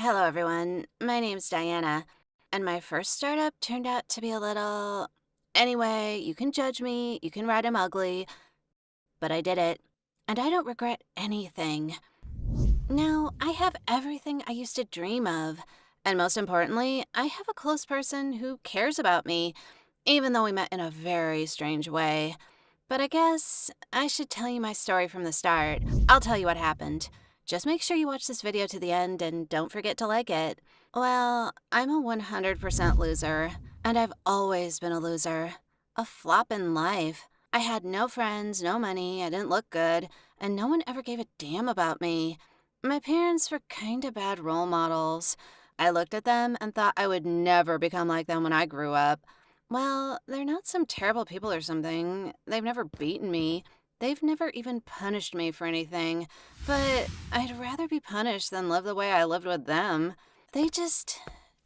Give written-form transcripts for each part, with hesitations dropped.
Hello, everyone. My name's Diana, and my first startup turned out to be a little. Anyway, you can judge me, you can write I'm ugly, but I did it, and I don't regret anything. Now, I have everything I used to dream of, and most importantly, I have a close person who cares about me, even though we met in a very strange way. But I guess I should tell you my story from the start. I'll tell you what happened. Just make sure you watch this video to the end and don't forget to like it. Well, I'm a 100% loser, and I've always been a loser. A flop in life. I had no friends, no money, I didn't look good, and no one ever gave a damn about me. My parents were kinda bad role models. I looked at them and thought I would never become like them when I grew up. Well, they're not some terrible people or something. They've never beaten me. They've never even punished me for anything. But I'd rather be punished than live the way I lived with them. They just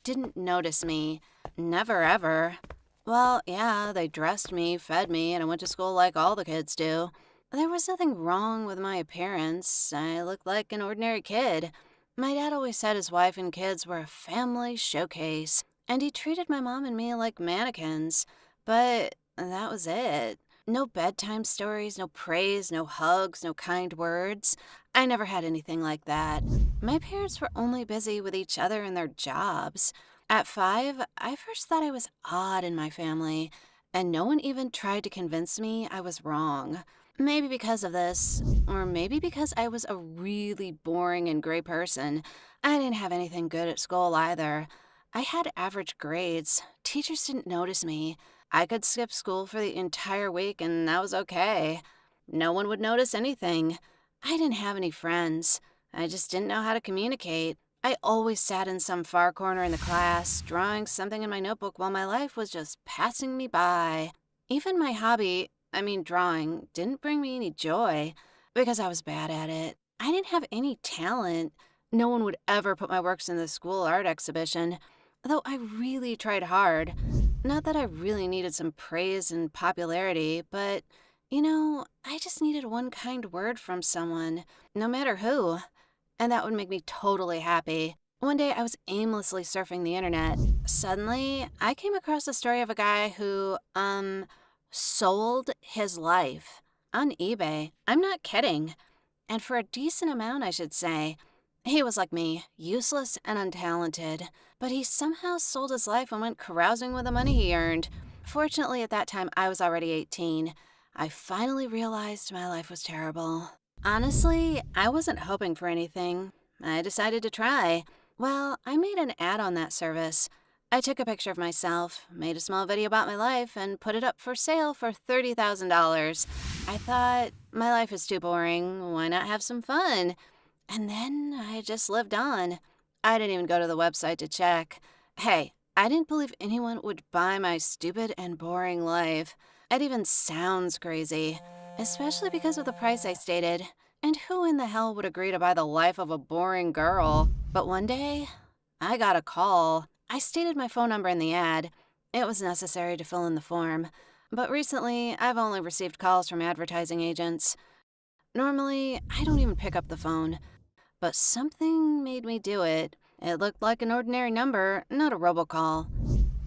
didn't notice me. Never ever. Well, yeah, they dressed me, fed me, and I went to school like all the kids do. There was nothing wrong with my appearance. I looked like an ordinary kid. My dad always said his wife and kids were a family showcase, and he treated my mom and me like mannequins. But that was it. No bedtime stories, no praise, no hugs, no kind words. I never had anything like that. My parents were only busy with each other and their jobs. At 5, I first thought I was odd in my family, and no one even tried to convince me I was wrong. Maybe because of this, or maybe because I was a really boring and gray person. I didn't have anything good at school either. I had average grades. Teachers didn't notice me. I could skip school for the entire week and that was okay. No one would notice anything. I didn't have any friends. I just didn't know how to communicate. I always sat in some far corner in the class, drawing something in my notebook while my life was just passing me by. Even my hobby, drawing, didn't bring me any joy because I was bad at it. I didn't have any talent. No one would ever put my works in the school art exhibition, though I really tried hard. Not that I really needed some praise and popularity, but, I just needed one kind word from someone, no matter who, and that would make me totally happy. One day I was aimlessly surfing the internet. Suddenly, I came across a story of a guy who, sold his life on eBay. I'm not kidding. And for a decent amount, I should say. He was like me, useless and untalented, but he somehow sold his life and went carousing with the money he earned. Fortunately, at that time, I was already 18. I finally realized my life was terrible. Honestly, I wasn't hoping for anything. I decided to try. Well, I made an ad on that service. I took a picture of myself, made a small video about my life, and put it up for sale for $30,000. I thought, my life is too boring. Why not have some fun? And then I just lived on. I didn't even go to the website to check. Hey, I didn't believe anyone would buy my stupid and boring life. It even sounds crazy, especially because of the price I stated. And who in the hell would agree to buy the life of a boring girl? But one day, I got a call. I stated my phone number in the ad. It was necessary to fill in the form. But recently, I've only received calls from advertising agents. Normally, I don't even pick up the phone. But something made me do it. It looked like an ordinary number, not a robocall.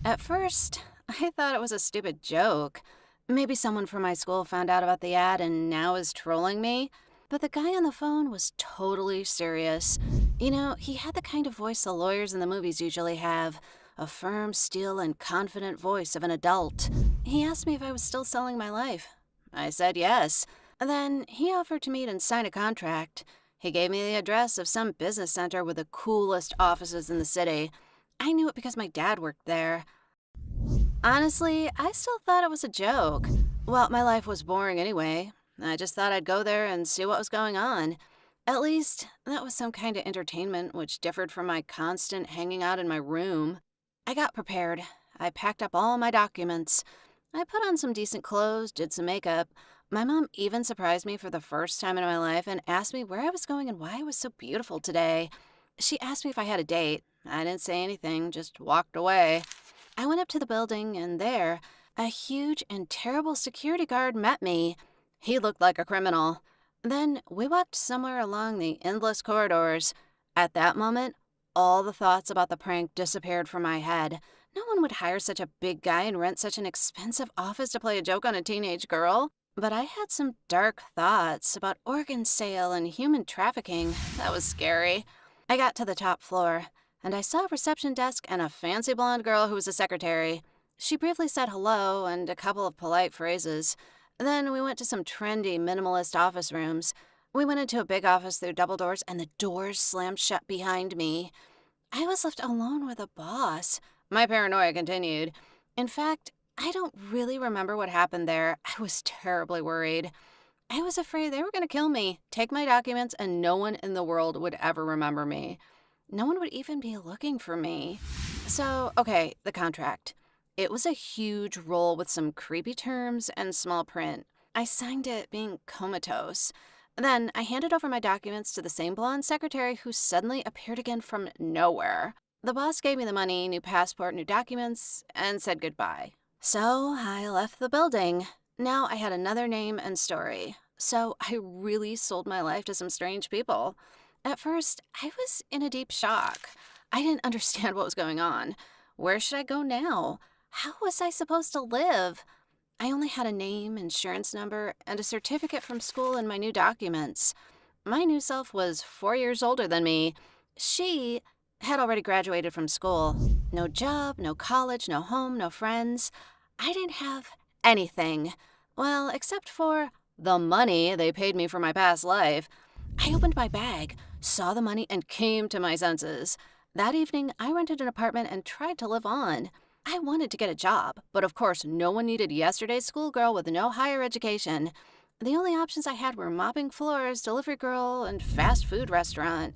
At first, I thought it was a stupid joke. Maybe someone from my school found out about the ad and now is trolling me. But the guy on the phone was totally serious. He had the kind of voice the lawyers in the movies usually have. A firm, still, and confident voice of an adult. He asked me if I was still selling my life. I said yes. Then he offered to meet and sign a contract. He gave me the address of some business center with the coolest offices in the city. I knew it because my dad worked there. Honestly, I still thought it was a joke. Well, my life was boring anyway. I just thought I'd go there and see what was going on. At least, that was some kind of entertainment which differed from my constant hanging out in my room. I got prepared. I packed up all my documents. I put on some decent clothes, did some makeup. My mom even surprised me for the first time in my life and asked me where I was going and why I was so beautiful today. She asked me if I had a date. I didn't say anything, just walked away. I went up to the building, and there, a huge and terrible security guard met me. He looked like a criminal. Then we walked somewhere along the endless corridors. At that moment, all the thoughts about the prank disappeared from my head. No one would hire such a big guy and rent such an expensive office to play a joke on a teenage girl. But I had some dark thoughts about organ sale and human trafficking. That was scary. I got to the top floor, and I saw a reception desk and a fancy blonde girl who was a secretary. She briefly said hello and a couple of polite phrases. Then we went to some trendy, minimalist office rooms. We went into a big office through double doors, and the doors slammed shut behind me. I was left alone with a boss. My paranoia continued. In fact, I don't really remember what happened there. I was terribly worried. I was afraid they were going to kill me, take my documents, and no one in the world would ever remember me. No one would even be looking for me. So, okay, the contract. It was a huge roll with some creepy terms and small print. I signed it being comatose. Then I handed over my documents to the same blonde secretary who suddenly appeared again from nowhere. The boss gave me the money, new passport, new documents, and said goodbye. So I left the building. Now I had another name and story. So I really sold my life to some strange people. At first, I was in a deep shock. I didn't understand what was going on. Where should I go now? How was I supposed to live? I only had a name, insurance number, and a certificate from school in my new documents. My new self was 4 years older than me. She had already graduated from school. No job, no college, no home, no friends. I didn't have anything. Well, except for the money they paid me for my past life. I opened my bag, saw the money, and came to my senses. That evening, I rented an apartment and tried to live on. I wanted to get a job, but of course no one needed yesterday's schoolgirl with no higher education. The only options I had were mopping floors, delivery girl, and fast food restaurant.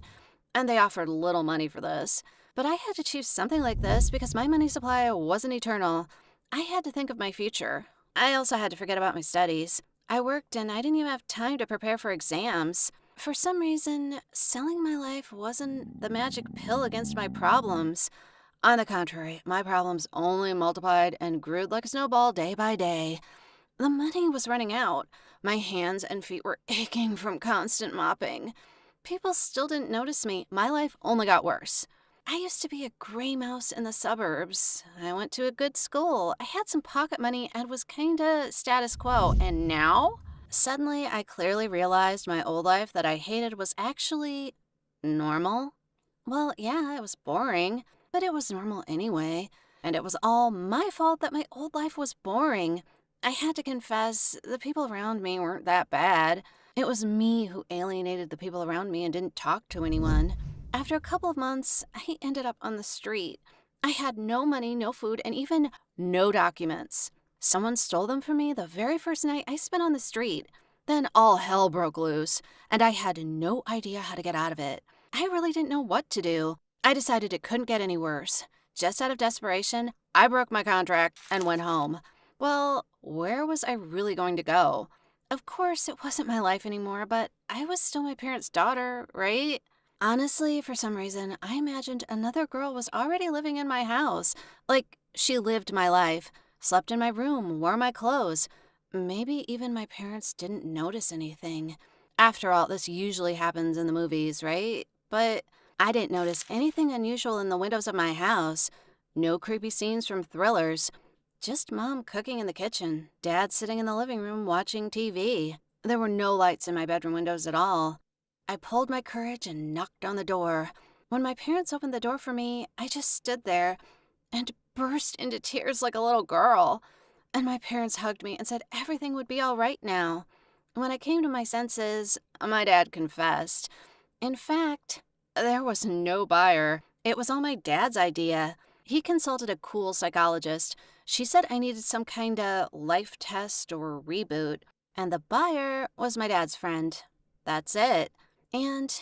And they offered little money for this. But I had to choose something like this because my money supply wasn't eternal. I had to think of my future. I also had to forget about my studies. I worked and I didn't even have time to prepare for exams. For some reason, selling my life wasn't the magic pill against my problems. On the contrary, my problems only multiplied and grew like a snowball day by day. The money was running out. My hands and feet were aching from constant mopping. People still didn't notice me. My life only got worse. I used to be a gray mouse in the suburbs. I went to a good school. I had some pocket money and was kinda status quo. And now? Suddenly, I clearly realized my old life that I hated was actually normal. Well, yeah, it was boring, but it was normal anyway. And it was all my fault that my old life was boring. I had to confess, the people around me weren't that bad. It was me who alienated the people around me and didn't talk to anyone. After a couple of months, I ended up on the street. I had no money, no food, and even no documents. Someone stole them from me the very first night I spent on the street. Then all hell broke loose, and I had no idea how to get out of it. I really didn't know what to do. I decided it couldn't get any worse. Just out of desperation, I broke my contract and went home. Well, where was I really going to go? Of course, it wasn't my life anymore, but I was still my parents' daughter, right? Honestly, for some reason, I imagined another girl was already living in my house. Like, she lived my life, slept in my room, wore my clothes. Maybe even my parents didn't notice anything. After all, this usually happens in the movies, right? But I didn't notice anything unusual in the windows of my house. No creepy scenes from thrillers. Just Mom cooking in the kitchen, Dad sitting in the living room watching TV. There were no lights in my bedroom windows at all. I pulled my courage and knocked on the door. When my parents opened the door for me, I just stood there and burst into tears like a little girl. And my parents hugged me and said everything would be all right now. When I came to my senses, my dad confessed. In fact, there was no buyer. It was all my dad's idea. He consulted a cool psychologist. She said I needed some kind of life test or reboot. And the buyer was my dad's friend. That's it. And,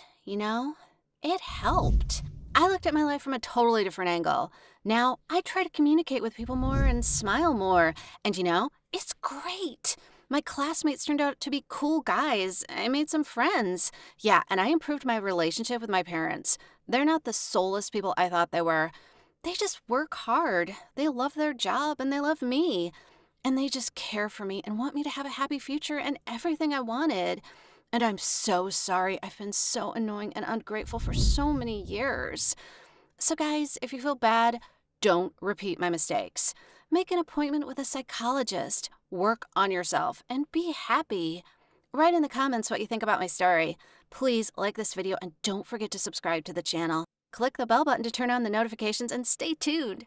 it helped. I looked at my life from a totally different angle. Now, I try to communicate with people more and smile more. And it's great. My classmates turned out to be cool guys. I made some friends. Yeah, and I improved my relationship with my parents. They're not the soulless people I thought they were. They just work hard. They love their job and they love me. And they just care for me and want me to have a happy future and everything I wanted. And I'm so sorry. I've been so annoying and ungrateful for so many years. So guys, if you feel bad, don't repeat my mistakes. Make an appointment with a psychologist, work on yourself, and be happy. Write in the comments what you think about my story. Please like this video and don't forget to subscribe to the channel. Click the bell button to turn on the notifications and stay tuned.